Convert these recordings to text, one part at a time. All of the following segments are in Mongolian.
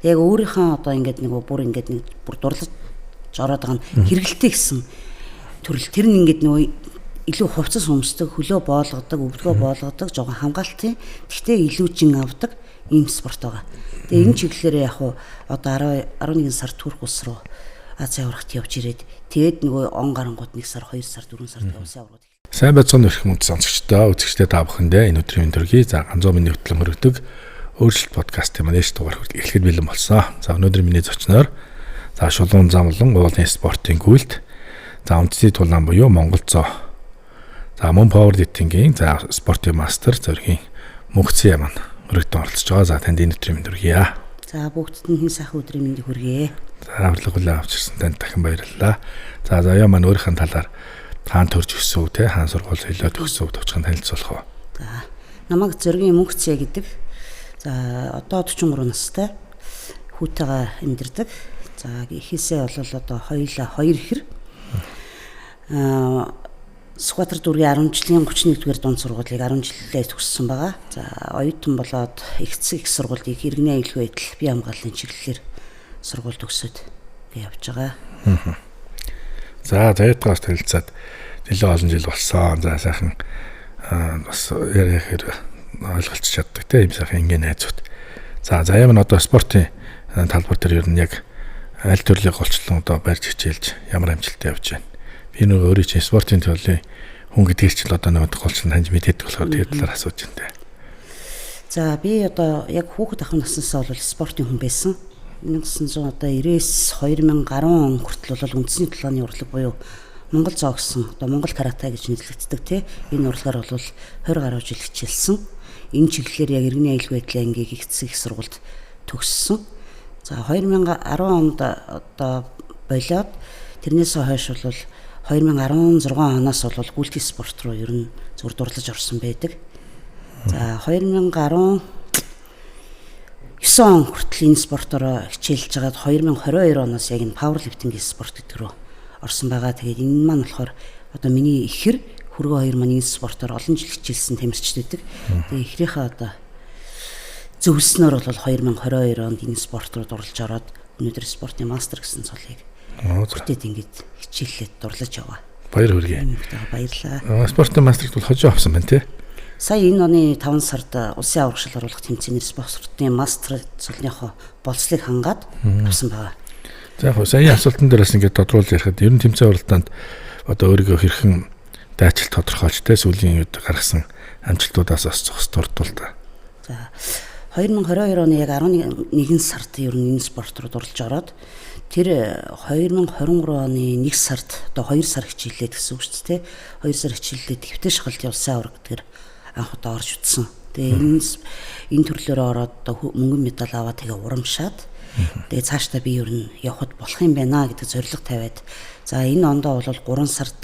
Яг өөрийнхөө одоо ингээд нэг бүр дурлаж ороод байгаа нь хэрэгэлтэй гэсэн төрөл. Тэр нь ингээд нөгөө илүү хувцас өмсдөг, хөлөө боолгодог, өвдгөө боолгодог, жоохон хамгаалтын. Гэхдээ илүү жин авдаг ийм спорт байгаа. Тэгээ энэ чиглэлээр яг одоо 11 сар Турк улс руу Азийн аврагт явж ирээд тэгээд нөгөө он гарангууд 1 сар, 2 сар, 4 сард Улсын аврагт. Сайн байцгаана өрх мөнд сонсогчдоо, үзэгчдээ та бүхэндээ энэ өдрийн өдрөгийг ганцхан миний хөтлөн өргөдөг өөрчлөлт подкастын маань ээш дугаар эхлэхэд бэлэн болсон. За өнөөдөр миний зочноор Шулуун замлан уулын спортын гүйлт. За үндэсний тулаан буюу Монгол цоо. За мөн пауэрлифтингийн спортын мастер зоригийн мөнхцээ маань өргөдөн оролцож байгаа. За танд энэ өдрийн мэнд хүргье. За бүгдд нь хэн сайхан өдрийн мэндийг хүргэе. За авралга хүлээн авч ирсэн танд дахин баярлалаа. За заяа маань өөрийнхөө талаар хаан төрж өсөв те хаан сургууль хэлээд өсөв товчхон танилцуулах уу. За намайг зоригийн мөнхцээ гэдэг. За одоо 43 настай хүүтэйгээ амьдардаг. За ихээсээ бол одоо хоёулаа 2 ихэр. Сүхбаатар дүүргийн 10 жилийн 31-р дунд сургуулийг 10 жилдээ төгссөн байгаа. За оюутан болоод их сургуулийг иргэний аюулгүй байдал бие хамгааллын чиглэлээр сургууль төгсөөд явж байгаа. За заяатгаас танилцаад нэлээд олон жил болсон. За сайхан бас яриахэр ойлголцож чаддаг те ийм сайхан ингээ найзууд. За заяа маань одоо спортын талбар дээр ер нь яг аль төрлийн голчлон одоо барьж хичээлж ямар амжилттай явж байна. Би нөгөө өөрөө чинь спортын төлөв хүн гэдгийг ч л одоо нэг голчлон таньж мэдээд болохоор тэгээд талаар асууж байна. За би одоо яг хүүхэд ахын наснасаа бол спортын хүн байсан. 1990-с 2010 он хүртэл бол үндэсний тулааны урлаг буюу Монгол цоо гэсэн одоо Монгол карате гэж нэрлэгддэг тий. Энэ урлагаар бол 20 гаруй жил хичээлсэн. Энэ чиглэлээр яг иргэний аюулгүй байдлын ангийг их сургуульд төгссөн. За 2010 онд одоо болоод тэрнээс хойш бол 2016 оноос бол гүйлтийн спорт руу ер нь зүр дурлаж орсон байдаг. За 2019 он хүртэл энэ спортоор хичээлж байгаад 2022 оноос яг энэ пауэрлифтингийн спорт гэдэг рүү орсон байгаа. Тэгээд энэ маань болохоор одоо миний ихэр хөргөө хоёр маань энэ спортоор олон жил хичээлсэн тамирчид байдаг. Тэгээд ихрийнхээ одоо зөвлснөр бол 2022 онд энэ спорт руу дурлаж ороод өнөөдөр спортын мастер гэсэн цолыг хүртээд ингэж хичээллээд дурлаж яваа. Баяр хүргэе. Баярлалаа. Спортын мастерт бол хожоо авсан байна тий. Сая энэ оны 5 сард улсын аврагшил оруулах тэмцээнээр спортын мастер цолныхоо болцлыг хангаад авсан байгаа. За яг саяны асуултан дээрээс ингээд тодруулж ярихад ер нь тэмцээн уралдаанд одоо өөрийгөө хэрхэн дайчилт тодорхойлж тэ сүүлийн үед гаргасан амжилтуудаас бас зохис дурдвал та. За 2022 оны яг 11 сард ер нь энэ спорт руу дурлаж ороод тэр 2023 оны 1 сард одоо 2 сар хичээллээд гэсэн үг шүү дээ. 2 сар хичээллээд твтэй шахалт явсан авраг гэдгээр анх удаа орж утсан. Тэгээ энэ төрлөөр ороод одоо мөнгөн медаль аваад тэгээ урамшаад тэгээ цаашдаа би ер нь явхад болох юм байна гэдэг зорилго тавиад за энэ ондоо бол 3 сард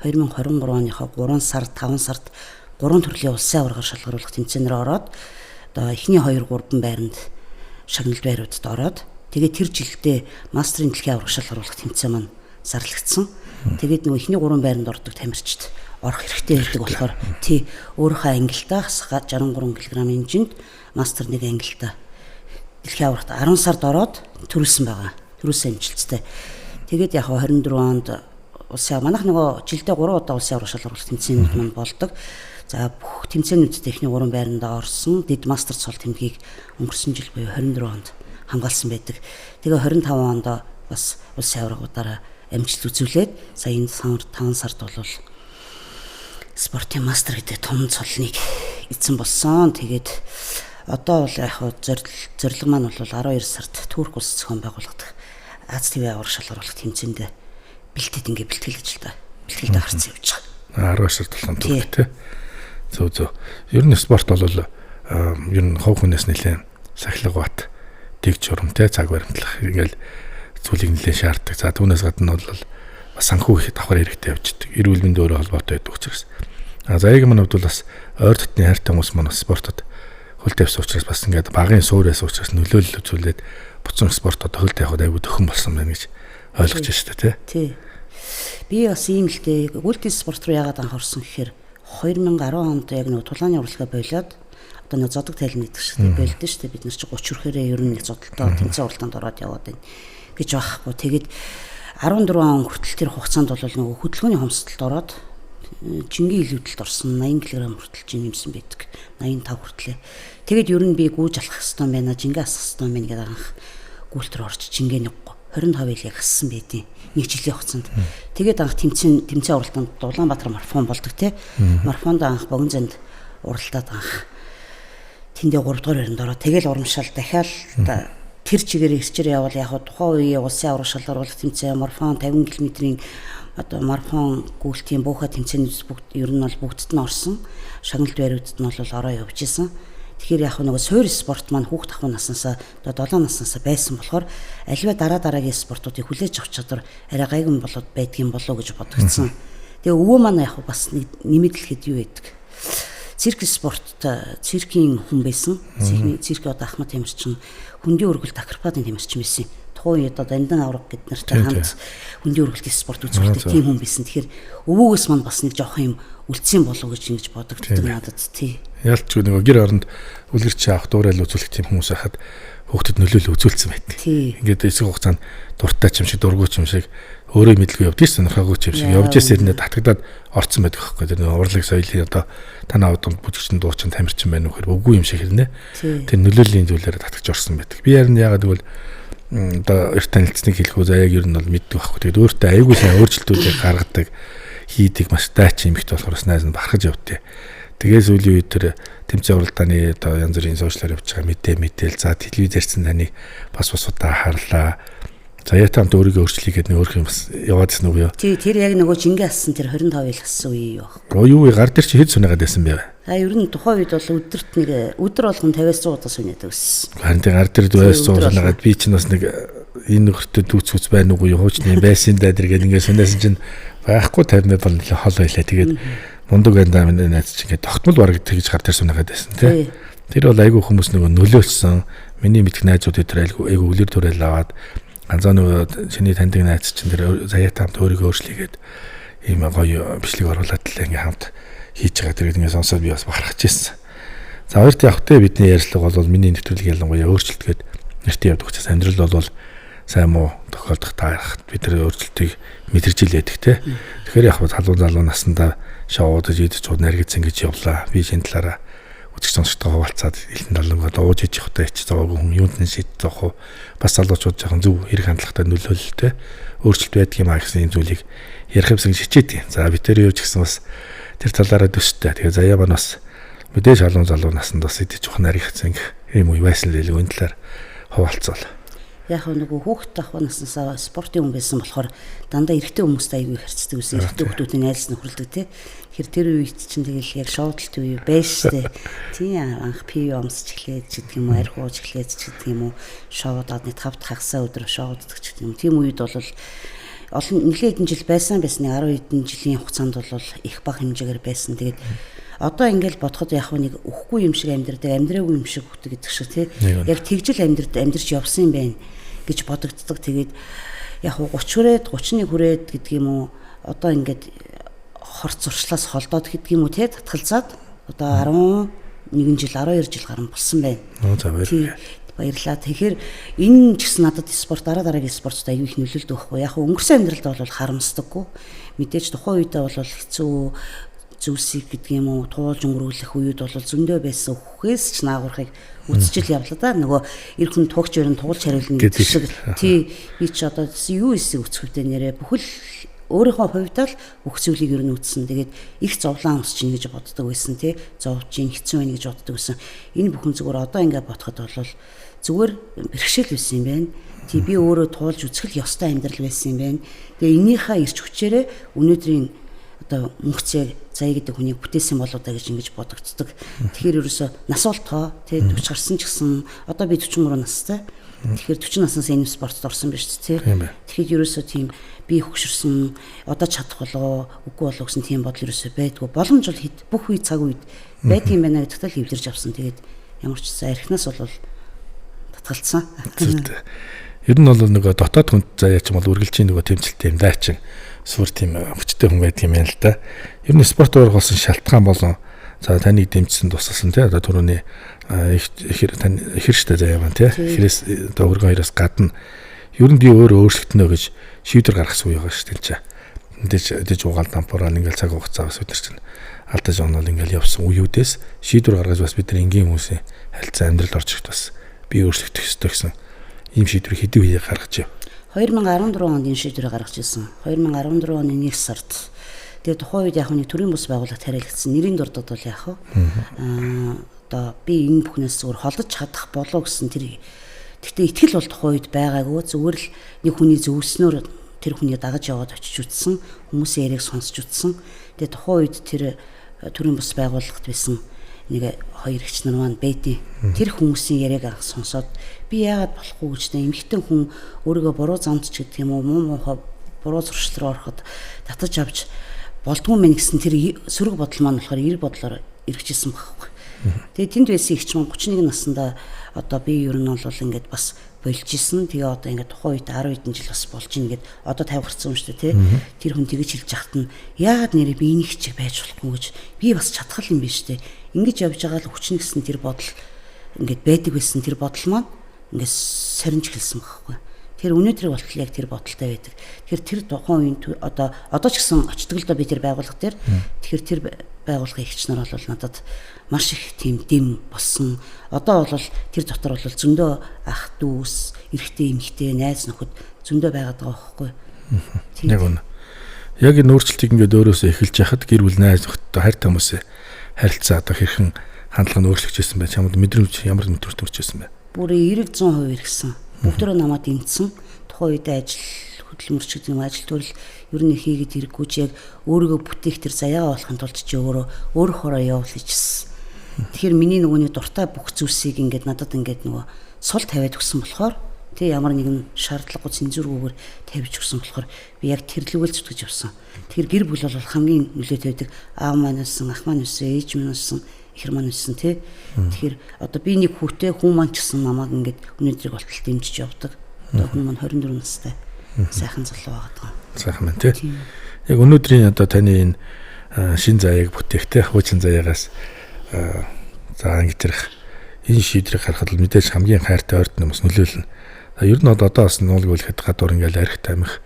2023 оныхоо 3 сард 5 сард 3 төрлийн улсын аврагаар шалгаруулах тэмцээнээр ороод одоо эхний 2 3 байранд шагналд байруудад ороод тэгээд тэр жилдээ мастерын дэлхийн авраг шалгаруулах тэмцээн маань зарлагдсан. Тэгээд нөгөө эхний 3 байранд ордог тамирчид орох хэрэгтэй байдаг болохоор тий өөрийнхөө ангилтаа 63 кг хэмжээнд мастер 1 ангилтаа дэлхийн аврагт 10 сард ороод төрүүлсэн байгаа. Төрүүлсэн амжилттай. Тэгээд яг 24 онд улсын манайх нөгөө жилдээ 3 удаа улсын авраг шалгаруулах тэмцээнүүд маань болдог. За бүх тэмцээнүүдэд эхний 3 байрандаа орсон. Дэд мастер цол тэмдгийг өнгөрсөн жил буюу 24 онд хамгаалсан байдаг. Тэгээ 25 онд бас улсын аврагуудаараа амжилт үзүүлээд сая энэ 5 сард бол спортын мастер гэдэг том цолныг эзэн болсон. Тэгээд одоо бол яг зорилго маань бол 12 сард Турк улс зохион байгуулагдах Аз ТV авраг шалгаруулах тэмцээнд бэлтээд ингээ бэлтгэл ажил та. Бэлтгэлд харцсан явж байгаа. 12 сард болсон Турк тий. Зөв. Ер нь спорт бол ер нь хов хүнээс нэлээд сахилга бат дэг журамтай цаг баримтлах ингээл зүйлийг нэлээд шаарддаг. За түүнээс гадна бол бас санхүү их давхар хэрэгтэй явждаг. Эрүүл мэндийн өөрөө холбоотой байдаг учраас. За яг манайд бол бас ойр дотны хайртай хүмүүс маань спортод хөл тавьсан учраас бас ингээд багын суурьас учраас нөлөөлөл үзүүлээд буцан спортод хөл тавихад аягүй төхөн болсон байна гэж ойлгож байна шүү дээ тий. Би бас ийм л дээ гүйлтийн спорт руу яагаад анхаарсан гэхээр 2010 онд яг нэг тулааны урлагаа болоод одоо нэг зодог тайлан гэдэг шиг байлдэн шүү дээ. Бид нар чи 30 хүрэхээрээ ер нь нэг зодолтой тэмцээн уралдаанд ороод яваад байна гэж байхгүй. Тэгээд 14 он хүртэл тэр хугацаанд бол нөгөө хөдөлгөөний хомсдолд ороод жингийн илүүдэлд орсон 80 кг хүртэл жин нэмсэн байдаг. 85 хүртлээ. Тэгээд ер нь би гүйж алах хэвээр байна, жингээ асах хэвээр байна гэдэг анх гүйлтэр орж жингээ 25 илийг ассан байдیں۔ Нэг жилийн хугацаанд. Тэгээд анх тэмцээн уралдаанд Улаанбаатар марафон болдог те. Марафонд анх Богино занд уралдаад анх тэндээ 3 дугаар байранд ороод тэгэл урамшаал дахиад тэр чигээр ирчээр явал яг тухайн үеийн улсын аврагшаал оруулах тэмцээн марафон 50 км-ийн одоо марафон гүйлтийн буухай тэмцээнүүд бүгд ер нь бол бүгдд нь орсон. Шагналт байруудад нь бол ороо явж исэн. Тэгэхээр яг нөгөө суур спорт маань хүүхд ахуй наснасаа одоо 7 наснасаа байсан болохоор аливаа дараагийн спортуудыг хүлээж авах чадвар арай гайгүй болоод байдгийн болоо гэж бодогдсон. Тэгээ өвөө маань яг бас нэг нэмэдлэхэд юу байдаг. Цирк спортт циркийн хүн байсан. Цирк одоо Ахмад Тэмэрчин хүндийн өргөлт акробатын Тэмэрчин байсан. Тухайн үед одоо Дандан авраг гэд нартай хамт хүндийн өргөлт спорт үзүүлдэг тийм хүн байсан. Тэгэхээр өвөөгөөс маань бас нэг жоох юм үлдсэн болов гэж ингэж бодогддог надад тий. Ялч нөгөө гэр оронд үлгэрч авах дуурай үзүүлэх тийм хүмүүс байхад хүүхдэд нөлөөлөл үзүүлсэн байдаг. Ингээд эсрэг хугацаанд дуртай ч юм шиг дургуй ч юм шиг өөрөө мэдлгүй явдгийг сонирхоогүй ч юм шиг явж ирсээр татагдаад орцсон байдаг байхгүй. Тэр урлаг соёлын одоо танаа удамд бүжигчин дуучин тамирчин байна уу гэхээр үгүй юм шиг хэрнэ. Тэр нөлөөллийн зүйлээр татгаж орсон байдаг. Би харин яагаад гэвэл одоо эрт танилцсныг хэлэх үү заяаг ер нь бол мэддэг байхгүй. Тэгээд өөртөө айгүй сайн өөрчлөлтүүдийг гаргадаг хийдэг маш дайчин эмэгтэй болохоор найз нь бахархаж явдээ. Тэгээс үеийн үед тэр тэмцээн уралдааны одоо янз бүрийн сошиалар явж байгаа мэдээл за телевизэрсэн таныг бас удаа харлаа. За ятамд өөрийгөө өөрчлөе гэдэг нэг өөр юм бас яваадсэн үг юу? Тий, тэр яг нөгөө жингээ ассан тэр 25 ил ассан үе юу? Юу гар дээр чи хэд сүнэгээд байсан бэ? Ер нь тухайн үед бол өдөрт нэг өдөр болгон 50-100 удаа сүнэдэг байсан. Харин тэр гар дээр 50-100 сүнэгээд би чинь бас нэг энэ нөхөртөө дүүцүүц байна уу юу хуучны байсан даа дэр гэдэг ингээд сүнэсэн чинь байхгүй 50 бол нэлээ хол байлаа. Тэгээд мундаг андаа минь найз чинь ингээд тогтмол бараг тэгж гар дээр сүнэгээд байсан тий. Тэр бол айгүй хүмүүс нөгөө нөлөөлсөн. Миний мэдх найзууд тэр айгүй үлэр төрөл аваад ганцаа нөгөө чиний таньдаг найз чинь тэр заяатамд өөрийгөө өөрчлөгээд ийм гоё бичлэг оруулаад л ингээм хамт хийж байгаа. Тэгээд ингээд сонсоод би бас бахархаж ирсэн. За хоёрт явахтай бидний ярьцлага бол миний нэвтрүүлэг ялангуяа өөрчлөлтгээд нэртээ явдаг учраас амьдрал бол сайн муу тохиолдох таарах бид нар өөрчлөлтийг мэдэрч л яддаг те. Тэгэхээр яг халуун залуу наснда шоудаж идэж чууд наргиц ингэж явлаа. Би энэ талаараа үзэж сонсогтой хаваалцаад элэн далангаа дууж иж явахтай ч зоогүй хүн юунд нь шийд зоох уу. Бас залуучууд жоохон зөв хэрэг хандлагатай нөлөөлөлтэй өөрчлөлт байдаг юм а гэсэн энэ зүйлийг ярих юмсан хичээдэг. За бид тэр юу ч гэсэн бас тэр талаараа төстэй. Тэгээ заяа маань бас мэдээж халуун залуу насанд бас идэж явах наргицсан юм уу байсан л илүү энэ талаар хаваалцвал. Яг нөгөө хүүхэд ахуй наснасаа спортын хүн байсан болохоор дандаа эрэгтэй хүмүүстэй аягүй харьцдаг байсан. Эрэгтэй хүмүүсийн айлс нөхрөлдөг тий. Тэгэхээр тэр үед чинь тэгэл яг шоудлт үе байж штэ. Тий анх пив өмсч эхлээд ч гэдэг юм уу, архууж эхлээд ч гэдэг юм уу, шоудаад нэг 5 дахь хагасаа өдөр шоуддаг ч гэдэг юм. Тийм үед бол олон нэлээд хэдэн жил байсан нэг 10 хэдэн жилийн хугацаанд бол их бага хэмжээгээр байсан. Тэгээд одоо ингээл бодоход яг нэг өхгүй юм шиг амьдрдаг, амьдраагүй юм шиг хөтөг гэдэг шиг тий. Яг тэгжил амьдрч явсан юм байна гэж бодогддог. Тэгээд яг 30 хүрээд 31 хүрээд гэдэг юм уу одоо ингээд хорц зуршлаас холдоод гэдэг юм уу тий татгалзаад одоо 11 жил 12 жил гарсан болсон байна. За баярлалаа. Тэгэхээр энэ ч гэсэн надад спорт дараагийн спортод аюу их нөлөөлдөг байхгүй. Яг өнгөрсөн амьдралд бол харамсдаггүй. Мэдээж тухайн үедээ бол хэцүү зүйлсийг гэдэг юм уу туулж өнгөрүүлэх үед бол зөндөө байсан хөхөөс ч наагуурхыг үдчил явлаа да. Нөгөө эр хүн тугч өрн туулж хариулна гэдэг шиг. Тий би ч одоо юу эсийг үцхэвтэй нэрэ бүхэл өөрийнхөө хувьд л бүх зүйлийг ер нь үтсэн. Тэгээд их зовлон амсч ийн гэж боддог байсан тий. Зовж ийн хэцүү байна гэж боддог байсан. Энэ бүхэн зүгээр одоо ингээд бодоход бол зүгээр бэрхшээл байсан юм байна. Тий би өөрөө туулж үцгэл ёстой амьдрал байсан юм байна. Тэгээ энийхээ ирч хүчээрээ өнөөдрийн одоо мөнхцээ заяа гэдэг хүнийг бүтээсэн болоо да гэж ингэж бодогддог. Тэгэхээр ерөөсө нас болтоо тий 40 гарсан ч гэсэн одоо би 43 настай. Тэгэхээр 40 наснаас энэ спортод орсон биз дээ тий. Тэгэхээр ерөөсө тийм би хөгшөрсөн одоо чадах болоо үгүй болоо гэсэн тийм бодол ерөөсө байдгүй. Боломж бол бүх үе цаг үед байдгийн байна гэдэгт л эвлэрж авсан. Тэгээд ямар ч заа архинаас бол татгалцсан. Ер нь бол нөгөө дотоод хүнд заяа ч юм бол үргэлжийн нөгөө тэмцэлтэй юм даачин сүр тийм хүчтэй хүн байдаг юм байна л да. Ер нь спорт урах болсон шалтгаан болон За таныг дэмжсэн тусалсан тий одоо түрүүний ихэр штэ заяа маань тий ихрээс одоо өргөн хоёроос гадна ер нь би өөрөө өөрчлөгдөнө гэж шийдвэр гаргасан үе байгаа штэ энэ чинь мэдээж угаал дампуураа ингээл цаг хугацаа бас өдөр чинь алдаж онол ингээл явсан үеүүдээс шийдвэр гаргаж бас бид нар энгийн хүмүүсийн харилцаа амьдрал орж ирэхэд бас би өөрчлөгдөх ёстой гэсэн ийм шийдвэр хэдэн үе гаргаж яв. 2014 онд энэ шийдвэрийг гаргаж ирсэн. 2014 оны 1 сард тэгээ тухайн үед яг нэг төрийн бус байгууллагт хариалагдсан нэрийн дурдад бол яг одоо би энэ бүхнээс зүгээр холдож чадах болов гэсэн тэр гэхдээ итгэл бол тухайн үед байгаагүй зүгээр л нэг хүний зөвлснөөр тэр хүний дагаж яваад очиж үтсэн хүмүүсийн яриаг сонсч үтсэн. Тэгээ тухайн үед тэр төрийн бус байгууллагт байсан нэг хоёр эгч нар маань бэдэ тэр хүмүүсийн яриаг сонсоод би яагаад болохгүй гэж тэ эмэгтэй хүн өөрийгөө буруу замдч гэдэг юм уу муу буруу зуршил руу ороход татаж авч болдгүй мэн гэсэн тэр сөрөг бодол маань болохоор эрг бодлоор эргэжсэн байхгүй. Тэгээ тэнд байсан эгч маань 31 наснда одоо би ер нь бол ингээд бас болж исэн. Тэгээ одоо ингээд тухайн үед 10 хэдэн жил бас болж ийн гэд одоо 50 гарсан юм шүү дээ тий. Тэр хүн тэгэж хэлж яхад нь яагаад нэрээ би энийг чиг байж болохгүй гэж би бас чадхал юм биш үү. Ингэж явж байгаа л хүчнэ гэсэн тэр бодол ингээд байдаг байсан тэр бодол маань ингээд соринж эхэлсэн байхгүй. Тэр өнөөдөр болтол яг тэр бодолтой байдаг. Тэгэхээр тэр тухайн үеийн одоо ч гэсэн очдог л доо би тэр байгууллага дээр. Тэгэхээр тэр байгууллагын эгч нар бол надад маш их тийм дэм болсон. Одоо бол тэр дотор бол зөндөө ах дүүс, эрэгтэй эмэгтэй, найз нөхөд зөндөө байгаад байгаа байхгүй. Яг үнэ. Яг энэ өөрчлөлтийг ингээд өөрөөсөө эхэлж яхад гэр бүл найз нөхөдтэй хайртай хүмүүсээ харилцаа одоо хэрхэн хандлага нь өөрчлөгдөж ирсэн бай. Чамд мэдрэмж ямар мэдрэмж төрж ирсэн бэ? Бүр 90% ирсэн. Бүгдөө намайг дэмжсэн. Тухайн үед ажил хөдөлмөрч гэдэг юм ажил төрөл ер нь хийгээд хэрэггүй чи яг өөрийгөө бүтээх тэр заяа болохын тулд чи өөр хороо явуул гэжсэн. Тэгэхээр миний нөгөөний дуртай бүх зүйлсийг ингээд надад ингээд нөгөө сул тавиад өгсөн болохоор тэг ямар нэгэн шаардлагагүй цензургүйгээр тавьж өгсөн болохоор би яг тэрлэгэл зүтгэж явсан. Тэгэхээр гэр бүл бол хамгийн нөлөөтэй байдаг. Аав маань өссөн, ах маань өссөн, ээж маань өссөн, ихэр маань өссөн тий. Тэгэхээр одоо би нэг хүүтэй хүн маань ч гэсэн намайг ингээд өнөөдрийг болтол дэмжиж явдаг. Одоо хүн маань 24 настай. Сайхан залуу байгаа. Сайхан байна тий. Яг өнөөдрийн одоо таны энэ шин заяаг бүтэхтэй хуучин заяагаас за ингэж ирэх энэ шийдрийг харахад мэдээж хамгийн хайртай ойрт хүмүүс нөлөөлнө. Ер нь одоо бас нуулгуулахад гадуур ингээл арх тамхи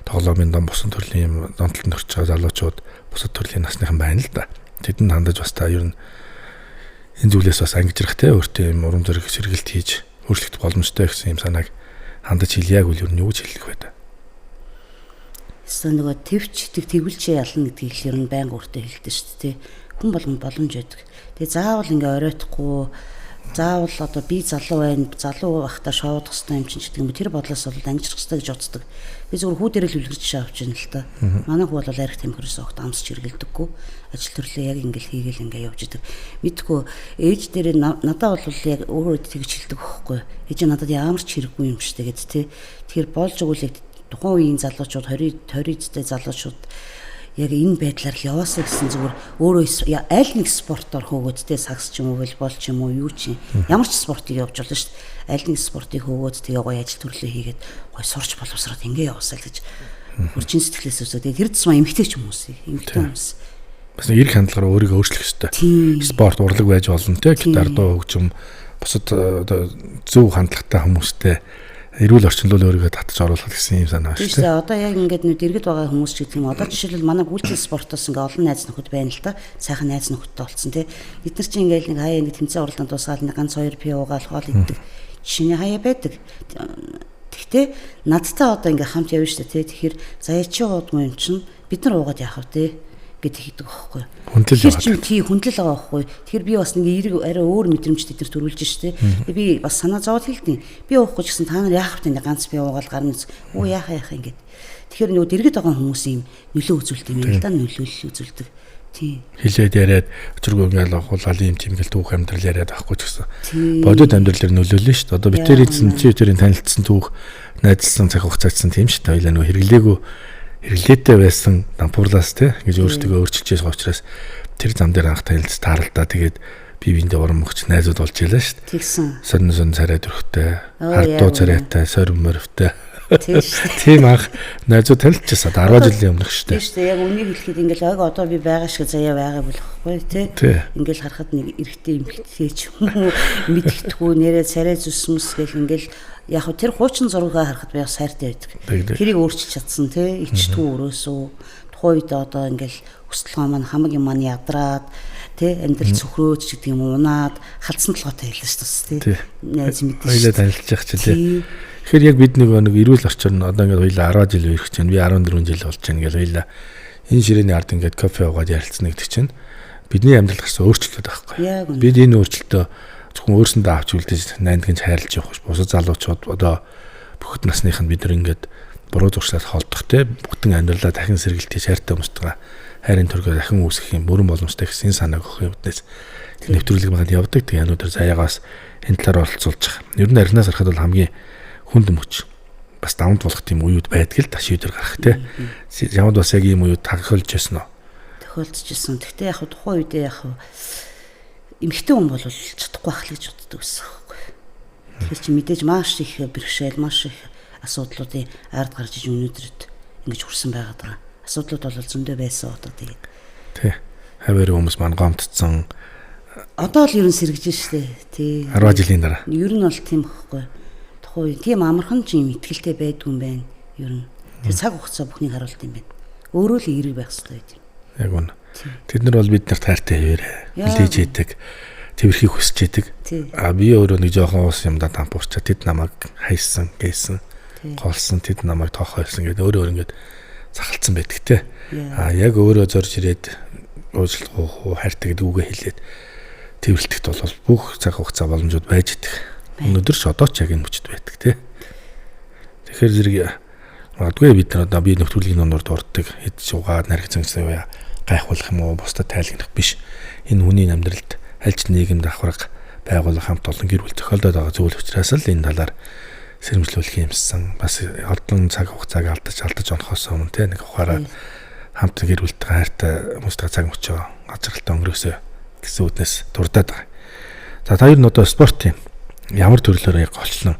тоглоомын дом бусан төрлийн юм донтолд нөрч байгаа залуучууд бусад төрлийн насныхан байна л да. Тэдэнд хандаж бас та ер нь энэ зүйлээс бас ангижрахтай өөртөө юм урам зориг сэргэлт хийж өөрчлөлт боломжтой гэсэн юм санааг хандаж хэльяаг үл ер нь юу гэж хэлэх вэ та? Эсвэл нөгөө твч тэгвэлчээ ялна гэдгийг ер нь байнга өөртөө хэлдэг шүү дээ. Хүн болгонд боломж байдаг. Тэгээ заавал ингээ оройтхгүй заавал одоо би залуу байна, залуу байхдаа шоудах хэрэгтэй юм чинь гэдэг юм. Тэр бодлоос бол ангижрах хэрэгтэй гэж боддог. Би зөвхөн хүү дээрэл үлгэрч авч байна л та. Манай хүү бол арх тамхирээс огт амсч хэрэгэлдэггүй. Ажил төрлөө яг ингээл хийгээл ингээ явж идэг. Мэдгүй ээж дээр надад бол яг өөрөө тэгж хэлдэг байхгүй. Ээж надад ямар ч хэрэггүй юм штэ гэд тэ. Тэгэхээр болж өгвөл яг тухайн үеийн залуучууд 20-д залуучууд яг энэ байдлаар л яваасаа гэсэн зүгээр өөрөө аль нэг спортоор хөөгөөд тэ сакс ч юм уу волейбол ч юм уу юу ч ямар ч спортыг явж болно шүү дээ. Аль нэг спортыг хөөгөөд тэгээ гоё ажил төрлөө хийгээд гоё сурч боловсроод ингээ яваасаа л гэж хурчин сэтгэлээс өсөө. Тэгээ тэр тусмаа эмгтэй ч хүмүүс хүмүүс бас эрх хандлагаараа өөрийгөө өөрчлөх хэрэгтэй. Спорт урлаг байж болно тэ гитар дуу хөгжим бусад одоо зөв хандлагатай хүмүүстэй эрүүл орчнол өөрийгөө татж оруулах гэсэн юм санаа байна шүү дээ. Одоо яг ингээд нүд иргэд байгаа хүмүүс ч гэдэг юм. Одоо жишээлбэл манай гүйцэтгэх спортоос ингээд олон найз нөхөд байна л та. Сайхан найз нөхөдтэй болсон тий. Бид нар чинь ингээд нэг хаяа ингээд тэмцээн уралдаанд дуусгаад нэг ганц 2 пи уугаал хоол иддэг. Жишээний хаяа байдаг. Тэгтээ надтай одоо ингээд хамт явна шүү дээ тий. Тэгэхээр заяа чи уудгүй юм чинь бид нар уугаад яах вэ тий гэдэг хийдэг байхгүй. Хүндлэл байгаа. Тий хүндлэл байгаа байхгүй. Тэгэхээр би бас нэг эрэг арай өөр мэдрэмж дээр төрүүлж штэ. Би бас санаа зовоод хэлдэг. Би уухгүй ч гэсэн та нар яах вэ? Ганц би уугаал гарна. Оо яах ингээд. Тэгэхээр нөгөө дэргэд байгаа хүмүүсийн нөлөө үзүүлдэг юм л да нөлөөлөл үзүүлдэг. Тий. Хилээд яриад өчргөө ингээл хулгаал юм чимгэл түүх амьдрал яриад авахгүй ч гэсэн. Бодит амьдралаар нөлөөлнө шүү дээ. Одоо битэр эзэн чи тэрийн танилцсан түүх найзлсан цаг хугацаачсан тийм шүү дээ. Хоёлаа нөгөө хэрэглээгүй хэрэглээтэй байсан дампуурлаас те гэж өөрсдөө өөрчилж байгаа учраас тэр зам дээр анх танилцж тааралдаа тэгээд би биэндээ урам өгч найзууд болж ялаа шүү дээ. Тэгсэн. Сонин царай дөрхтэй, хардуу царайтай, сорим морвтой. Тийм шүү. Тийм анх найзууд танилцчихсан 10 жилийн өмнөх шүү Тийм дээ. шүү. Яг үнийг хэлэхэд ингээл одоо би байгаа шиг заяа байгаа болохгүй тий. Ингээл харахад нэг эрэгтэй эмэгтэй ч юм уу мэдгэдэггүй нэрээ царай зүсмэс гэл ингээл яг хөө тэр хуучин зургаа харахад би сайртай байдаг. Тэрийг өөрчилж чадсан тий. Ичтгүү өрөөсөө тухайн үед одоо ингээл өсөлгөө маань хамаг юм маань ядраад тий амьдрал цөхрөөж гэдэг юм унаад халдсан толгойтой хэлсэн шүү дээ тий. Найз мэдээ. Хоёлаа танилцчих ч тий. Тэгэхээр яг бид нэг эрүүл орчин одоо ингээд хоёлаа 10 жил үерх чинь би 14 жил болж байна гэл хоёлаа энэ ширээний ард ингээд кофе уугаад ярилцсан гэдэг чинь бидний амьдрал гэсэн өөрчлөлт байхгүй. Бид энэ өөрчлөлтөө зөвхөн өөрсөндөө авч үлдээж найдагч хайрлаж явах биш. Бусад залуучууд одоо бүхд насных нь бид нар ингээд буруу зуршлаад холдох те бүтэн амьдралаа дахин сэргэлтий шаардтай хүмүүстгээ хайрын төргөө дахин үүсгэх юм бүрэн боломжтой гэсэн санааг өгөх юмнээс нэвтрүүлэг байгаад явдаг. Тэгээ януудаар заяагаас энэ талаар оролцуулж байгаа. Ер нь арнаас харахад бол хамгийн хүнд мөч бас давмд болох тийм уууд байдаг л таш өдөр гарах те. Ямад бас яг ийм уууд тохиолж байсан уу? Тохиолдож байсан. Гэхдээ яг тухайн үедээ яг эмэгтэй хүн бол чадахгүй байх л гэж боддог байсан байхгүй. Тэгэхээр чи мэдээж маш их бэрхшээл, маш их асуудлуудын ард гарч иж өнөөдрөд ингэж хүрсэн байгаад байгаа. Асуудлууд бол зөндөө байсан одоо тэгээд. Тий. Хавар хүмүүс маань гомдцсон. Одоо л ерөн сэргэж штэ. Тий. 10 жилийн дараа. Ер нь бол тийм байхгүй. Тухайн үед тийм амархан ч юм ихтгэлтэй байдгүй юм байна. Ер нь. Тэр цаг хугацаа бүхнийг харуулт юм байна. Өөрөө л эерэг байх хэрэгтэй байт юм. Яг үнэ. Тэд нар бол бид нарт хайртай хэвээрээ хүлээж идэг, тэрхийг хүсэж идэг. А би өөрөө нэг жоохон уус юмдаа тампуурчаа тэд намайг хайсан, гээсэн, голсон, тэд намайг тоохойсон гэдэг өөрөө ингээд захалцсан байдаг те. А яг өөрөө зорж ирээд уучлах хайртай гэдэг үгээ хэлээд тэрвэлтэхт бол бүх цаг хугацаа боломжууд байж идэг. Өнөөдөр ч одоо ч яг энэ мөчд байдаг те. Тэгэхээр зэрэг магадгүй бид нар одоо бие нөхцөлийн номноор дурддаг хэд шугаад наригцсан гэсэн үе гайхуулах юм уу бусдад тайлагнах биш. Энэ хүний амьдралд альж нийгэмд давхарга байгуулах хамт олон гэр бүл тохиолдоод байгаа зүйл учраас л энэ талаар сэрэмжлүүлэх юмсан. Бас олон цаг хугацааг алдаж онохоос өмнө те нэг ухаараа хамт гэр бүлтэй хайртай хүмүүстэй цаг мөчөө газралтай өнгөрөөсөө гэсэн үднэс дурдаад байгаа. За та ер нь одоо спорт юм ямар төрлөөр яг голчлон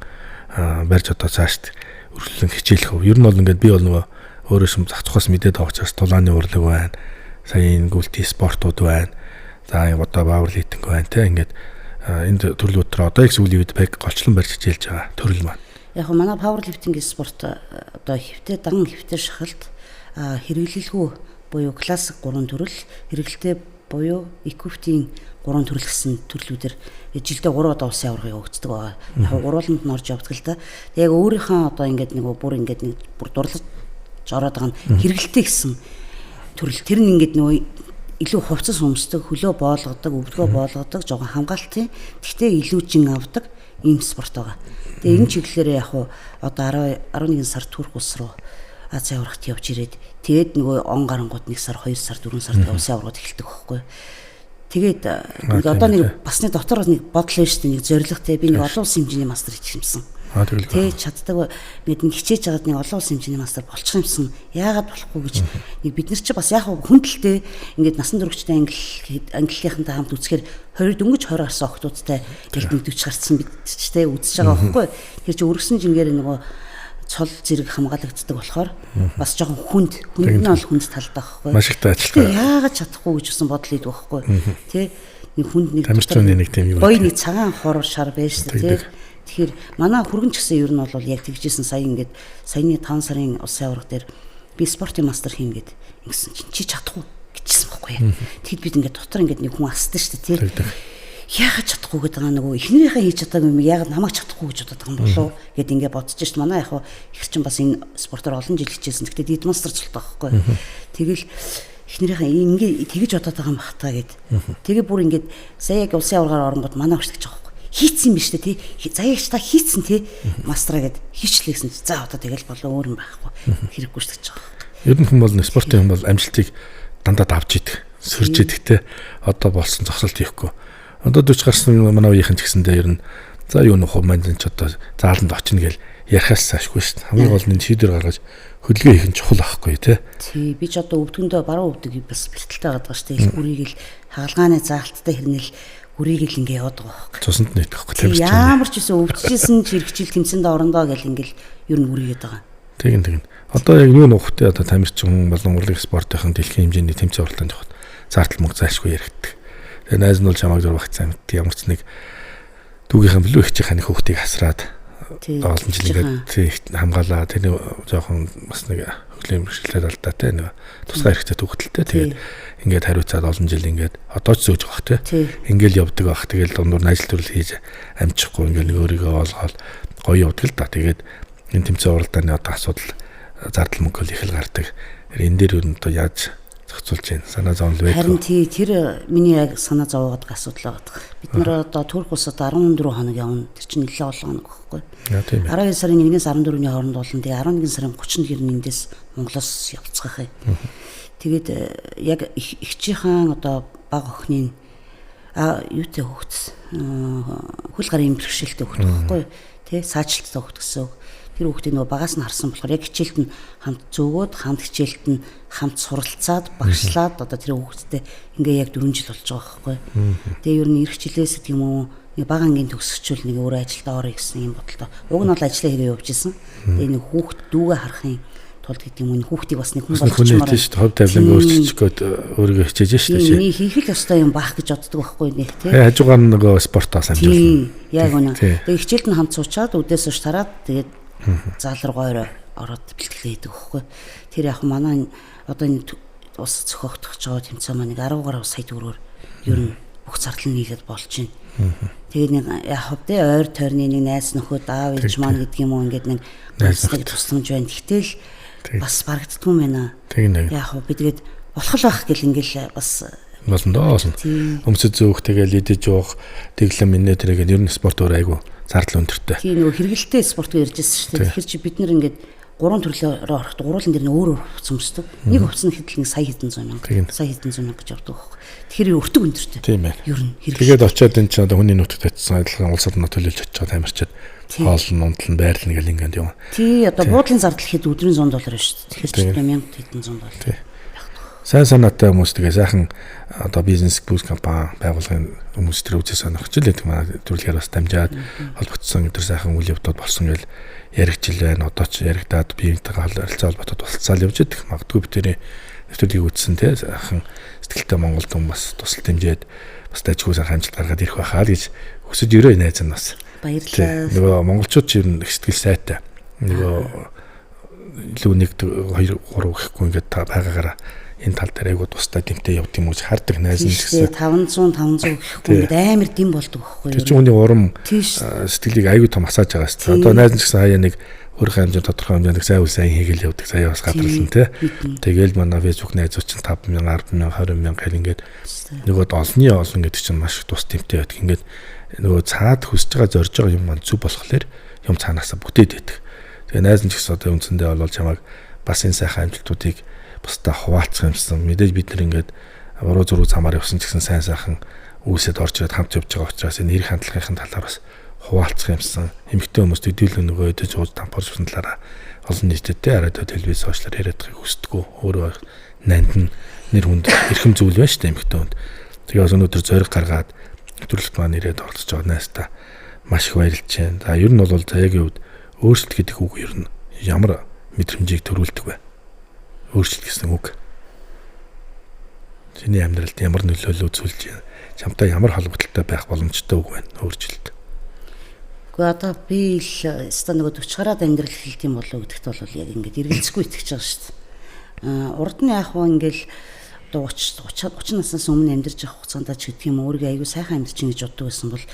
барьж одоо цаашд өргөлөн хичээлэх вэ? Ер нь бол ингээд би бол нөгөө өөрөөс зах тухаас мэдээд байгаа учраас тулааны урлаг байна. Сая энэ гүлти спортууд байна. За одоо бааварлитинг байна те ингээд энэ төрлүүд төр одоо их сүүлийн үед баг голчлон барьж хичээлж байгаа төрөл маань. Яг манай пауэрлифтинг спорт одоо хөвтэй дан хөвтэй шахалт хэрэглэлгүй буюу классик 3 төрөл, хэрэгэлтэй буюу equipment 3 төрөл гэсэн төрлүүдээр жилдээ 3 удаа улсын аваргыг өгдөг байгаа. Яг гурвууланд нь орж явдаг л да. Яг өөрийнхөө одоо ингээд нэг бүр дурлаж ороод байгаа нь хэрэгэлтэй гэсэн төрөл. Тэр нь ингээд нөгөө илүү хувцас өмсдөг, хөлөө боолгодог, өвдгөө боолгодог, жоохон хамгаалтын. Гэхдээ илүү жин авдаг ийм спорт байгаа. Тэгээ энэ чиглэлээр яг одоо 11 сард Турк улс руу Азийн аврагт явж ирээд тэгээд нөгөө он гарангууд 1 сар, 2 сар, 4 сард улсын аврагууд эхэлдэг байхгүй. Тэгээд одоо нэг басны дотор нэг бодол байж тээ нэг зоригтой би нэг олон улсын хэмжээний мастер хийчихсэн. Тэ чаддаг бид нэг хичээж байгаад нэг олон улсын хэмжээний мастер болчих юмсан. Яагаад болохгүй гэж нэг бид нар чи бас яг хүндэлтэй ингээд насан туршидтай ангиллийнхантай хамт үзэхээр 20 дөнгөж 20 гарсан охтуудтай яг нэг 40 гарсан бид ч тэ үзэж байгаа байхгүй. Тэр чи өргөсөн жингээр нөгөө цол зэрэг хамгаалагддаг болохоор бас жоохон хүнд нь бол хүнд талтай байхгүй. Маш их таачлаа. Яагаад чадахгүй гэж усан бодол ийд байхгүй. Тэ нэг хүнд нэг тамирчны нэг тийм юм. Гоё нэг цагаан хор шар байж тэ. Тэгэхээр манай хүргэн ч гэсэн ер нь бол яг тэгжсэн сая ингээд саяны 5 сарын улсын аварга дээр би спортын мастер хийн гээд ингэсэн чинь чи чадахгүй гэжсэн байхгүй. Тэгэд бид ингээд дотор ингээд нэг хүн асдсан шүү дээ тэ. Яагаад чадахгүй гэдэг байгаа нөгөө эхнэрийнхээ хийж чадаагүй юм яагаад намайг чадахгүй гэж бодоод байгаа юм болов гэд ингээд бодож шít манай яг их чинь бас энэ спортоор олон жил хичээсэн. Гэхдээ дид мастер цолтой байхгүй. Тэгэл эхнэрийнхээ ингээд тэгэж бодоод байгаа юм бах та гэд. Тэгээ бүр ингээд сая яг улсын аваргаар оронгод манай өгч гэж байгаа. Хийцсэн биз дээ тий. Заяагч та хийцсэн тий. Мастраа гэд хийчлээсэн. За одоо тэгэл болоо өөр юм байхгүй. Хэрэггүй шүү гэж байгаа. Ер нь хүн бол спортын хүн бол амжилтыг дандаа давж идэг, сөрж идэг те. Одоо болсон зогсолт хийхгүй. Одоо 40 гарсан манай үеийнхэн ч гэсэндээ ер нь за юу нөх маань ч одоо зааланд очино гэл ярихаас ашгүй шүү дээ. Хамгийн гол нь шийдвэр гаргаж хөдөлгөөн хийх нь чухал байхгүй те. Тий, би ч одоо өвдгөндөө баруун өвдөг бас бэлтэлтэй байгаа шүү дээ. Ил бүрийг л хагалгааны заалттай хэрнээл үрийг л ингээ яваад байгаа байхгүй. Цуснд нийтгэхгүй тавьчих. Ямар ч үсэн өвчжсэн ч хэрэгжил тэмцэнд орондоо гэл ингээл ер нь үрийгээд байгаа. Тэгин. Одоо яг юу нөхөтэй одоо тамирчин болон урлаг спортын дэлхийн хэмжээний тэмцээн уралдаанд явахад зардал мөнгө заашгүй яригддаг. Тэгээ найз нь бол чамайг зур багцаа мэд ямар ч нэг дүүгийнхэн билүү их чихааны хүүхдийг асраад олон жил ингээд хамгаалаа. Тэр жоохон бас нэг хөлийн бэрхшээлтэй алдаатай нэг тусгай хэрэгтэй төгөлтэй. Тэгээд ингээд хариуцаад олон жил ингээд одоо ч зөөж байгаа те. Ингээл явдаг байх. Тэгэл дундуур ажил төрөл хийж амжихгүй ингээд нэг өөрийгөө олгоод гоё явдаг л да. Тэгээд энэ тэмцээн уралдааны одоо асуудал зардал мөнгө их л гардаг. Энэ дээр юу одоо яаж зохицуулж байна? Санаа зовлон байдаг. Харин тэр миний яг санаа зовоод асуудал байгаа. Бид нэр одоо Турк улсад 14 хоног явна. Тэр чинь нэлээд олон хоног байхгүй. 12 сарын 1-ээс 14-ний хооронд болно. Тэгээ 11 сарын 30-нд Монголоос явцгаах юм. Тэгээд яг ихчийнхэн одоо бага охины юутэй хөвгт хөл гарын бэрхшээлтэй хөвгт байхгүй. Тэ саачлалттай хөвгт гэсэн. Тэр хүүхдийг нөгөө багаас нь харсан болохоор яг хичээлд нь хамт зөөгөөд хамт хичээлд нь хамт суралцаад багшлаад одоо тэр хүүхдтэй ингээ яг 4 жил болж байгаа байхгүй. Тэгээ ер нь ирэх жилээс гэдэг юм уу нэг бага ангийн төгсгчүүл нэг өөрөө ажилдаа орё гэсэн юм бодлоо. Уг нь бол ажлаа хийгээ явж исэн. Тэгээ нэг хүүхд дүүгээ харахын тулд гэдэг юм уу хүүхдийг бас нэг хүн болгочмоор тийм шүү дээ. Хов тавилан өөрчлөж гээд өөрийгөө хичээж шүү дээ. Миний хийх л ёстой юм баах гэж боддог байхгүй нэг тийм. Хажуугаар нь нөгөө спортоос амжуулна. Яг үнэ. Тэгээ хичээлд нь хамт суучаад үдээс ууш тараад тэгээд заалргойроо ороод бэлтгэлээ хийдэг байхгүй. Тэр яг манай одоо энэ ус зохиогдох гэж байгаа тэмцээн маань 13 сая төгрөгөөр ер нь бүх зардал нь нийлээд болж байна. Тэгээд нэг яг тэ ойр тойрны нэг найз нөхөд аав ээж маань гэдэг юм уу ингээд нэг тусламж байна. Гэтэл бас барагддгүй юм байна. Яг би тэгээд болох л байх гэл ингээл бас болно доо. Өмсөд зөөх тэгэл идэж уух тэглэм минь тэргээд ер нь спорт өөр айгу зардал өндөртэй. Тийм нөгөө хэрэгэлтэй спорт гэж ярьжсэн шүү дээ. Тэгэхээр чи бид нар ингээд 3 төрлөөр ороход гурван дээр нь өөр хувцас өмсдөг. Нэг хувцас нь хэдл нэг сая хэдэн зуун мянга. Сая хэдэн зуун мянга гэж явдаг байхгүй. Тэгэхээр өртөг өндөртэй. Тийм ээ. Ер нь хэрэгэлтэй. Тэгээд очиод энэ чинь одоо хүний нутагт очсон адилхан улс орноо төлөөлж очиод тамирчид хоолн унтлан байрлна гэл ингээд юм. Тий одоо буудлын зардал хэд өдрийн $100 шүү дээ. Тэгэхээр чи 1000 хэдэн $100. Тий. Сайн санаатай хүмүүс тэгээ сайхан одоо бизнес бүс компани байгуулгын хүмүүс төр үзээ сонирхож л гэдэг манай төрөлхөр бас дамжаад холбогдсон өдөр сайхан үйл явдлууд болсон гэл яригчил байна. Одоо ч яригдаад биеийнхээ харилцаа холбоотой тусалцаал явж идэх. Магадгүй би тэрийн нэвтрүүлгийг үзсэн те сайхан сэтгэлтэй Монголд хүн бас тусал дэмжиэд бас дажгүй сайхан амжилт гаргаад ирэх байхаа л гэж өсөж өрөө найз нь бас. Баярлалаа. Нөгөө монголчууд ч ер нь их сэтгэл сайтай. Нөгөө илүү 1 2 3 гэхгүй ингээд та байгаагаараа энэ тал дээр айгуу тустай дэмтэй явд юм уу хардаг найз нь гэсэн 500 гэхгүй амар дэм болдог байхгүй юу. Тэр чинь хүний урам сэтгэлийг айгуу том асааж байгаа шүү дээ. Одоо найз нь гэсэн хаяа нэг өөрийнхөө хэмжээнд тодорхой хэмжээнд сайн үл сайн хийгээл явдаг. Сая бас гадарлан те. Тэгээл манай Facebook найзууд чинь 5,000 10,000 20,000 гэл ингээд нөгөө олон гэдэг чинь маш их тус дэмтэй байдаг. Ингээд нөгөө цаад хүсэж байгаа зорж байгаа юм маань зүг болохоор юм цаанаасаа бүтээд байдаг. Тэгээ найз нь ч гэсэн одоо үндсэндээ бол чамайг бас энэ сайхан амжилтуудыг бусдаа хуваалцах юмсан. Мэдээж бид нар ингээд уруу зуруу замаар явсан ч гэсэн сайн сайхан үүсэд орж ирээд хамт явж байгаа учраас энэ эрх хандлагын талаар бас хуваалцах юмсан. Эмэгтэй хүмүүс төдийлөн нөгөө өдөж ууж тампорсон талаараа олон нийтэд радио телевиз сошиалар яриад байгааг хүсдэггүй. Өөрөө нанд нь нэр хүнд эрхэм зүйл байна шүү дээ эмэгтэй хүнд. Тэгээ өнөөдөр зориг гаргаад нэвтрүүлэгт маань ирээд оролцож байгаа найстаа маш их баярлж байна. За ер нь бол заяагийн хувьд өөрчлөлт гэдэг үг ер нь ямар мэдрэмжийг төрүүлдэг вэ? Өөрчлөлт гэсэн үг. Чиний амьдралд ямар нөлөөлөл үзүүлж байна? Чамтай ямар холбогдолтой байх боломжтой үг байна өөрчлөлт? Гэхдээ одоо би л ста нөгөө 40 гараад амьдрал хэлт юм болоо гэдэгт бол яг ингээд эргэлзэхгүй итгэж байгаа шүү дээ. Урд нь яг хөө ингээл одоо 30 наснаас өмнө амьдарч явах хугацаанд ч гэдэг юм өөрийгөө аягүй сайхан амьдарч ин гэж боддог байсан бол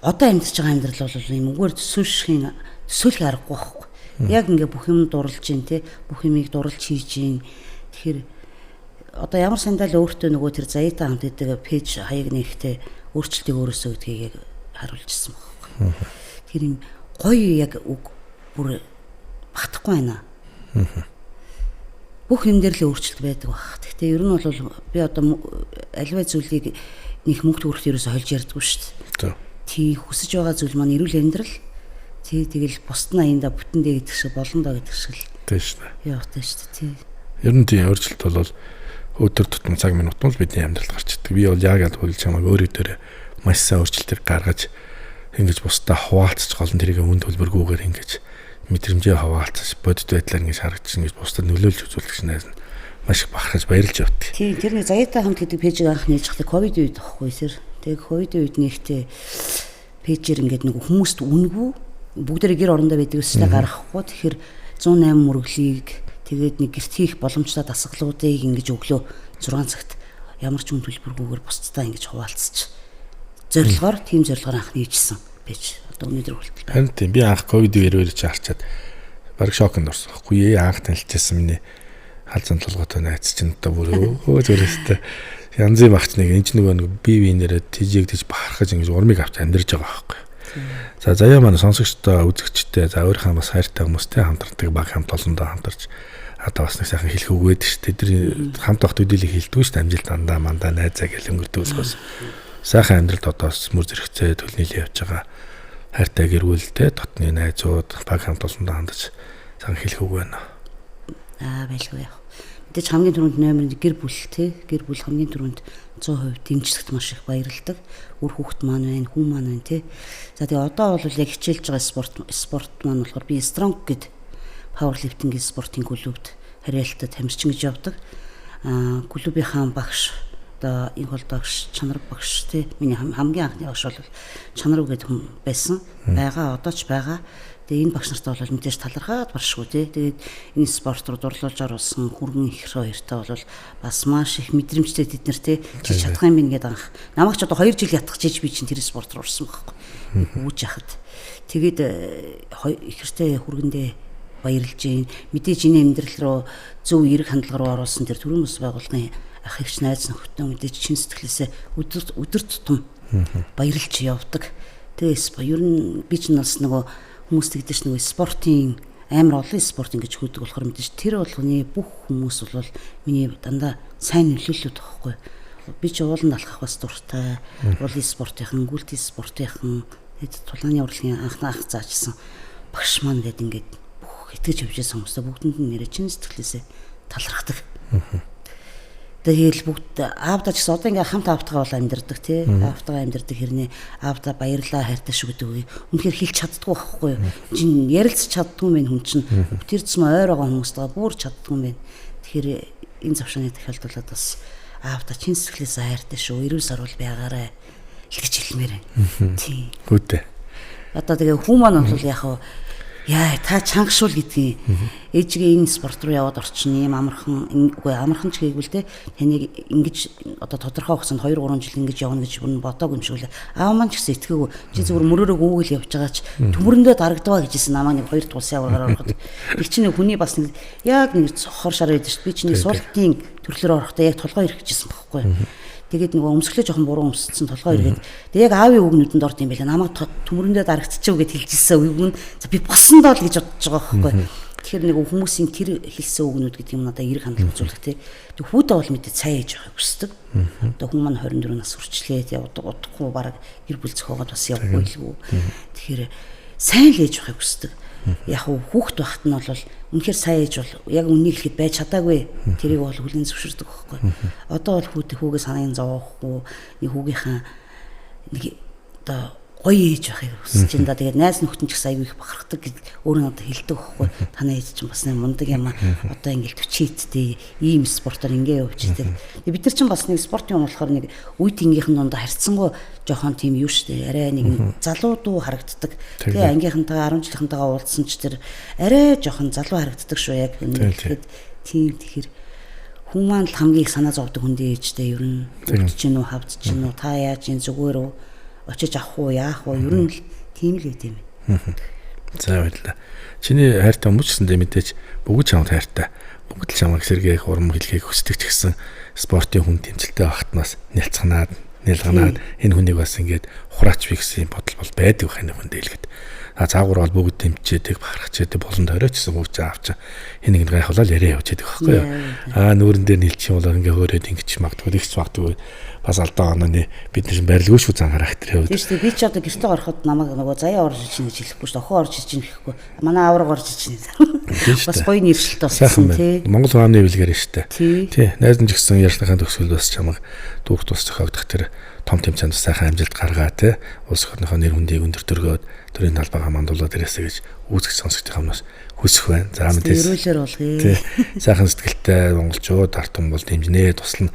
одоо амьдарч байгаа амьдрал бол юм үгээр төсөөлөх аргагүй байхгүй. Яг ингээ бүх юм дурлж гин те бүх юмыг дурлж хийж гин. Тэгэхээр одоо ямар сандал өөртөө нөгөө тэр заяатаа хамт идэг пэйж хаяг нэгтэй өөрчлөлтийг өөрөөсөө гэдгийг харуулжсэн байна. Тэр юм гоё яг үг бүр батхгүй байна. Бүх юм дээр л өөрчлөлт байдаг баг. Гэхдээ ер нь бол би одоо аливаа зүйлийг нэг мөнгө төгрөгт ерөөсөө хольж ярьдаггүй шүү дээ. Тий хүсэж байгаа зүйл маань эрүүл амьдрал. Тий тэгэл бусд нь аянда бүтэндээ гэдэг шиг болно доо гэдэг шиг л. Тий шүү дээ. Явахтай шүү дээ. Тий. Ер нь тий өөрчлөлт бол өдөр тутам цаг минут бол бидний амьдралд гарч ирдэг. Би бол яг л хөл чамайг өөрөө дээр маш сайн өөрчлөлтийг гаргаж ингэж бусдаа хуваалцаж гол нь тэрийг үн төлбөргүйгээр ингэж мэдрэмжээ хаваалцаж бодит байдлаар ингэж харагдаж ингэж бусдад нөлөөлж үзүүлэх шинээс нь маш их бахархаж баярлж явдаг. Тийм тэр нэг Заяатай хамт гэдэг пэйжийг анх нээж хахад ковид үед байхгүй сэр. Тэгээ ковидын үед нэгтээ пэйжээр ингээд нэг хүмүүст үнгүй бүгдээ гэр орондоо байдаг үстэй гаргахгүй. Тэгэхээр 108 мөрөглийг тэгээд нэг гэрт хийх боломжтой дасгалуудыг ингэж өглөө 6 цагт ямар ч үн төлбөргүйгээр бусдаа ингэж хуваалцаж зорилгоор тийм зорилгоор анх нээжсэн пэйж. Одоо өнөөдөр хүртэл. Харин тийм би анх ковидын үеэр харчаад баг шокнд орсон. Хөөе анх танилцчихсан миний халзан толгойтой найз чинь одоо бүр зөрөстэй янзын багч нэг энэ ч нөгөө бие биенээрээ тижээгдэж бахархаж ингэж урмыг авч амьдарч байгаа байхгүй. За заяа маань сонсогчтой үзэгчтэй за өөрийнхөө бас хайртай хүмүүстэй хамтардаг баг хамт олондоо хамтарч одоо бас нэг сайхан хэлэх үг байдаг шүү дээ. Тэдний хамт багт үдэлийг хэлдэг шүү дээ. Амжилт дандаа мандаа найзаа гэл өнгөрдөг ус. Сайхан амьдралд одоо мөр зэрэгцээ төлнөөлөө явж байгаа хайртай гэр бүлтэй дотны найзууд баг хамт олондоо хандаж сайхан хэлэх үг байна. Байлгүй яах. Мэдээж хамгийн түрүүнд номер 1 гэр бүл те. Гэр бүл хамгийн түрүүнд 100% дэмжлэгт маш их баярлдаг. Үр хүүхэд маань байна, хүн маань байна те. За тэгээ одоо бол яг хичээлж байгаа спорт маань болохоор би Strong гэд powerlifting спортын клубт харьяалтад тамирчин гэж явдаг. Клубийнхаа багш одоо энэ бол багш Чанар багш те. Миний хамгийн анхны багш бол Чанар гэдэг хүн байсан. Байгаа одоо ч байгаа. Тэгээ энэ багш нартай бол мэдээж талархаад баршгүй тий. Тэгээд энэ спорт руу дурлуулж оруулсан хүргэн их хоёртой бол бас маш их мэдрэмжтэй тэд нар тий. Чи чадах юм гээд анх. Намайг ч одоо 2 жил ятгах жиж би чинь тэр спорт руу орсон байхгүй. Үүж яхад. Тэгээд их хэртэй хүргэндээ баярлж гин. Мэдээж энэ амьдрал руу зөв эерэг хандлага руу оруулсан тэр төрийн бас байгууллагын ах эгч найз нөхдөд мэдээж чин сэтгэлээсээ өдөр тутам баярлж явдаг. Тэгээс ер нь би ч нас нөгөө хүмүүс тэгдэж нэг спортын амар олон спорт ингэж хөөдөг болохоор мэдээж тэр болгоны бүх хүмүүс бол миний дандаа сайн нөлөөлөд байхгүй. Би ч ууланд алхах бас дуртай. Уулын спортынхан, гүйлтийн спортынхан тулааны урлагийн анх заажсан багш маань гэдэг ингээд бүх итгэж явжсэн хүмүүсээ бүгдэнд нь нэрэ чин сэтгэлээсээ талархдаг. Тэгэл бүгд аавдаа ч гэсэн одоо ингээ хамт аавтайгаа бол амьдардаг тий. Аавтайгаа амьдардаг хэрнээ аавдаа баярлаа хайртай шүү гэдэг үгийг үнэхээр хэлж чаддгүй байхгүй юу. Чин ярилцж чаддгүй мэн хүн чинь тэр зам ойр байгаа хүмүүстэйгээ бүр чаддгүй мэн. Тэгэхээр энэ завшааны тахиалдуулаад бас аавдаа чин сэтгэлээс хайртай шүү. 90 сар бол байгаарай гэж хэлмээр байна. Тий. Гүтээ. Одоо тэгээ хүмүүс маань бол яг яа та чангашуул гэдгийг ээжгээ энэ спорт руу яваад орчин юм амархан үгүй амархан ч гээгүүл те таныг ингэж одоо тодорхой хугацаанд 2-3 жил ингэж явна гэж бүр бодоог юм шиг л аав маань ч гэсэн итгээгүү чи зүгээр мөрөөрөө гүгэл явж байгаа ч төмөрөндөө дарагдваа гэжсэн намаа нэг 2 тулсын аваргаар ороход их чинь хүний бас нэг яг нэг хор шар байдаг шүү дээ би чинь суултын төрлөөр орохдоо яг толгой ирэхжсэн байхгүй тэгээд нөгөө өмсгөлөө жоохон буруу өмссөн толгой иргээд тэгээд яг аавын үгнүүдэнд орд юм байлаа намайг төмөрөндөө дарагдчихв гэд хэлжсэн үг нь би босондоо л гэж бодож байгаа байхгүй. Тэгэхээр нэг хүмүүсийн тэр хэлсэн үгнүүд гэдэг юм надаа эрг хандлага үзүүлэх тий. Тэг хүүдээ бол мэдээ цай ээж байхыг хүсдэг. Одоо хүн маань 24 нас хүрчлээ тий удахгүй бараг гэр бүл зохиогоод бас явахгүй л үү. Тэгэхээр сайн л ээж байхыг хүсдэг. Яг хүүхэд байхад нь бол үнэхээр сайн ээж бол яг үнийг хэлэхэд байж чадаагүй. Тэрийг бол хүлэн зөвшөөрдөг байхгүй. Одоо бол хүүгээ санааг зовоохгүй нэг хүүгийнхаа нэг одоо гоё ээж байхыг хүсэж байна да. Тэгээд найз нөхдөд ч гэсэн аягүй их бахархдаг гэж өөрөө надад хэлдэг байхгүй. Танай ээж чинь бас нэг мундаг юм аа. Одоо ингээл төчийдтэй ийм спортоор ингээ явчихдаг. Тэгээд бид нар чинь бас нэг спортын юм болохоор нэг үе тэнгийнхэн дундаа харьцангуй жоохон тийм юу штэ. Арай нэг залуу дүү харагддаг. Тэгээ ангийнхантайгаа 10 жилийнхантайгаа уулзсан ч тэр арай жоохон залуу харагддаг шүү яг. Тэгээд тийм тэгэхээр хүн маань л хамгийн их санаа зовдөг хүндээ ээжтэй ер нь өгч чинь үү хавдж чинь үү та яаж ин зүгээр үү очиж авах уу яах уу ер нь л тийм л байт юм. За баярлалаа. Чиний хайртай хүмүүс ч гэсэндээ мэдээж бүгд чамд хайртай. Бүгд л чамайг сэргээх урам хэлхийг хүсдэг ч гэсэн спортын хүн тэмцэлтэй багтнаас нялцганаад энэ хүнийг бас ингээд хураач би гэсэн бодол бол байдаг хань хүндээ хэлгээд. Цаагуур бол бүгд тэмчээдэг бахархчээдэг болон тойрочсон хөвч аавч энэ нэг гайхуулаад яриа явж байдаг байхгүй юу. Нүүрэн дээр нэлчих юм бол ингээ хөөрөөд ингэж магтгүй ихч магтгүй бас алдаа онооны бид нар барилгүй шүү зан характер яваад. Тийм шүү би ч одоо гэртээ ороход намайг нөгөө заяа орж ичнэ гэж хэлэхгүй шүү охин орж ичнэ гэхгүй манай авраг орж ичнэ. Бас гоё нэршилт сайхан болсон тий. байна. Монгол хааны билгээр штэ. Тий. Найз нь ч гэсэн ярьсныхаа төгсгөл бас чамаг дүүрт тус зохиогдох тэр том тэмцээнд сайхан амжилт гаргаа тий. Улс орныхоо нэр хүндийг өндөр төргөөд төрийн талбайгаа мандуулаад ирээсэй гэж үүсгэж сонсогдох юмнаас хүсэх байна. За мэдээс. Эрүүлэр болгоё. Тий. Сайхан сэтгэлтэй монголчууд ард түмэн бол дэмжинэ туслана.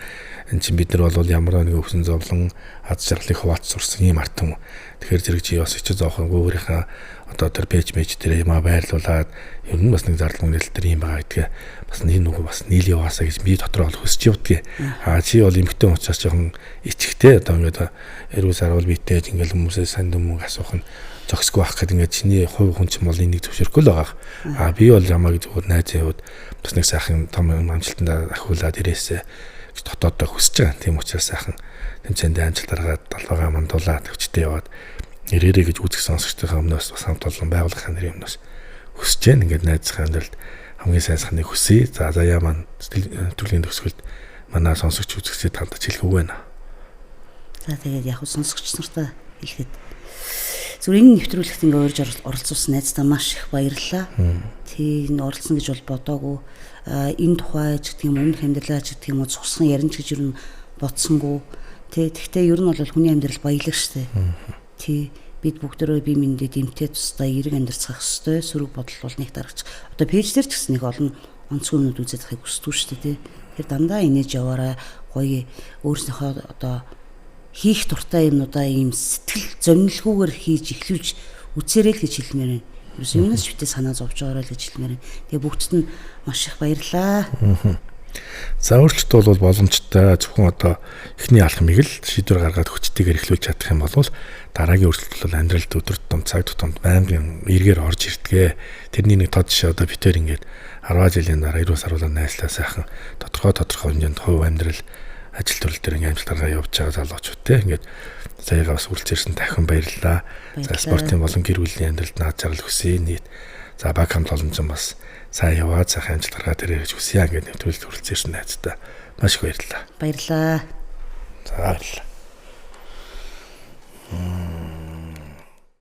Энд чинь бид нар бол ямар нэг өвсөн зовлон аз жаргалыг хуваалц сурсан ийм ард түмэн. Тэгэхээр зэрэг чи бас ичээ зоохон өөрийнхөө одоо тэр пэйж дээр юмаа байрлуулад ер нь бас нэг зардал мөнгөлт төр юм байгаа гэдгээ бас нэг нүгөө бас нийл яваасаа гэж би дотроо бол хүсэж явдгийг. Чи бол эмгтэн учраас жоохон ичгтэй одоо ингээд эрүүл сарвал битэй ингээл хүмүүсээ санд өмнө асуух нь зохисгүй байх гэдэг ингээд чиний хувь хүн ч юм бол энийг зөвшөөрөхгүй л байгаа. Би бол ямааг зүгээр найзын хувьд бас нэг сайхан том амжилтанд ахиулаад ирээсэ гэж дотоодоо хүсэж байгаа. Тийм учраас сайхан тэмцээнд амжилт гаргаад талбайгаа мандуулаад өвчтэй яваад ирээрээ гэж үзэх сонсогчдын өмнөөс бас хамт олон байгууллагын нэрийн өмнөөс хүсэж байна. Ингээд найзынхаа амьдралд хамгийн сайн сайхныг хүсье. За заяа маань төрлийн төгсгөлд манай сонсогч үзэгчдэд хандаж хэлэх үг байна. За тэгээд яг сонсогч нартаа хэлэхэд зүгээр энэ нэвтрүүлэгт ингээ урьж оролцуулсан найздаа маш их баярлалаа. Тийм оролцсон гэж бол бодоогүй. Энэ тухай ч гэдэг юм өмнөх амьдралаа ч гэдэг юм уу цусхан ярина ч гэж юу бодсонгүй. Тэгтээ ер нь бол хүний амьдрал баялаг штэ. Тий бид бүгдөө бие биендээ дэмтэй тусдаа эрг амьдарцах хэвээр сөрөг бодол бол нэг дарагч. Одоо пэйж дээр ч гэсэн нэг олон онцгой юмнууд үзэж байхыг хүсдэг шүү дээ тий. Тэгэхээр дандаа инээж яваарай гоё өөрснийхөө одоо хийх дуртай юмнуудаа ийм сэтгэл зомилгүйгээр хийж эхлүүлж үцээрэй л гэж хэлмээр байна. Юус юмнаас ч битээ санаа зовж байгаарай л гэж хэлмээр байна. Тэгээ бүгдд нь маш их баярлаа. За өөрчлөлт бол боломжтой. Зөвхөн одоо эхний алхмыг л шийдвэр гаргаад хүчтэйгээр эхлүүлж чадах юм бол дараагийн өөрчлөлт бол амьдралд өдөр тутам цаг тутамд байнгын эргээр орж ирдгээ. Тэрний нэг тод жишээ одоо битээр ингээд 10 жилийн дараа эрүүл сарвалаа найслаа сайхан тодорхой хэмжээнд хувь амьдрал ажил төрөл дээр ингээд амжилт гаргаа явж байгаа залуучууд те ингээд саяга бас үргэлжлүүлсэн дахин баярлалаа. За спортын болон гэр бүлийн амьдралд наад жаргал хүсье нийт. За баг хамт олон ч бас сайн яваад сайхан амжилт гаргаад ирээ гэж хүсье. Ингээд нэвтрүүлэлт хүрэлцээрсэн найздаа маш их баярлалаа. Баярлалаа. За баярлалаа.